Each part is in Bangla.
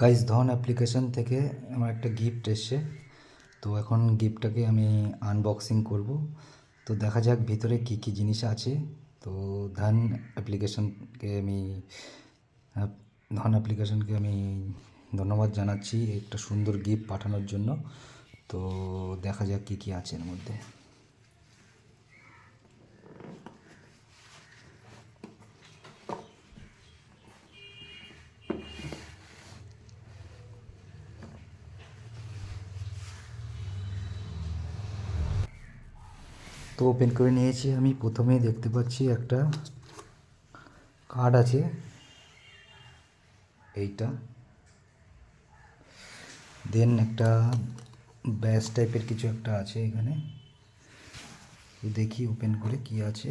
গাইস ধন অ্যাপ্লিকেশন থেকে আমার একটা গিফট এসছে। তো এখন গিফটটাকে আমি আনবক্সিং করব। তো দেখা যাক ভিতরে কি কি জিনিস আছে। তো ধন অ্যাপ্লিকেশনকে আমি আহ, ধন অ্যাপ্লিকেশনকে আমি ধন্যবাদ জানাচ্ছি একটা সুন্দর গিফট পাঠানোর জন্য। তো দেখা যাক কি কি আছে এর মধ্যে। তো ওপেন করে নিয়েছি আমি। প্রথমেই দেখতে পাচ্ছি একটা কার্ড আছে, এইটা। দেন একটা ব্যাস টাইপের কিছু একটা আছে এখানে। তো দেখি ওপেন করে কি আছে।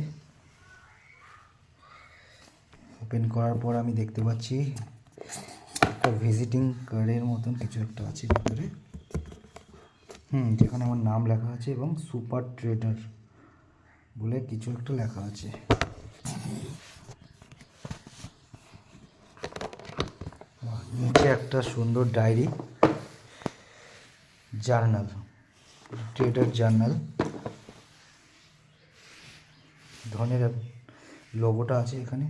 ওপেন করার পর আমি দেখতে পাচ্ছি একটা ভিজিটিং কার্ডের মতন কিছু একটা আছে ভিতরে। যেখানে আমার নাম লেখা আছে এবং সুপার ট্রেডার বলে কিছু একটা লেখা আছে। নিচে একটা সুন্দর ডায়েরি, জার্নাল, ট্রেডার জার্নাল। ধনের লোগোটা আছে এখানে।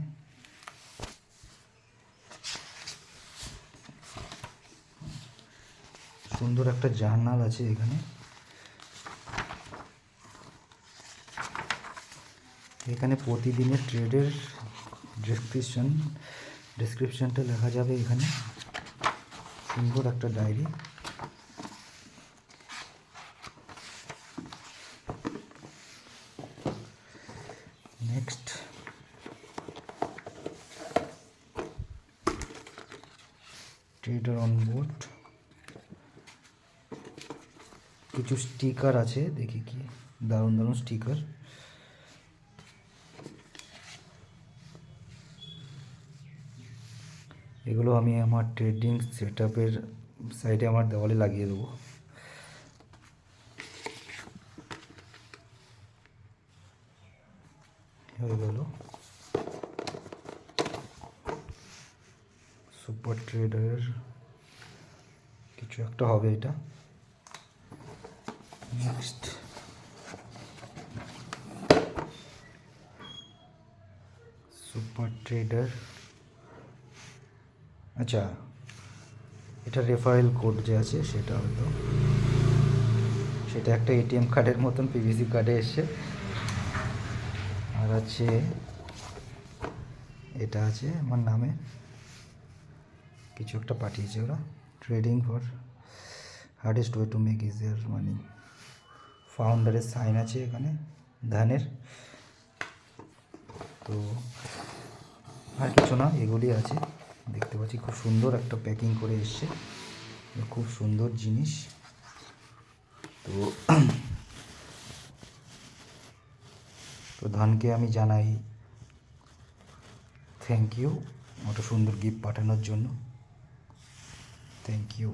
সুন্দর একটা জার্নাল আছে এখানে। এখানে প্রতিদিনের ট্রেডের ডেসক্রিপশনটা লেখা যাবে এখানে। সুন্দর একটা diary. Next trader on board, কিছু স্টিকার আছে, দেখি কি দারুণ দারুণ স্টিকার। এগুলো আমি আমার ট্রেডিং সেট আপের সাইডে আমার দেওয়ালে লাগিয়ে দেবো। হয়ে গেল সুপার ট্রেডারের কিছু একটা হবে এটা। নেক্সট সুপার ট্রেডার, আচ্ছা এটা রেফারেল কোড যে আছে সেটা হলো, সেটা একটা এটিএম কার্ডের মতন পিভিসি কার্ডে এসছে। আর আছে এটা আছে আমার নামে কিছু একটা পাঠিয়েছে ওরা। Trading for hardest way to make easier money, ফাউন্ডারের সাইন আছে এখানে ধানের। তো আর কিছু না, এগুলি আছে। দেখতে পাচ্ছি খুব সুন্দর একটা প্যাকিং করে এসছে, খুব সুন্দর জিনিস। তো তো ধনকে আমি জানাই থ্যাংক ইউ একটা সুন্দর গিফট পাঠানোর জন্য। Thank you.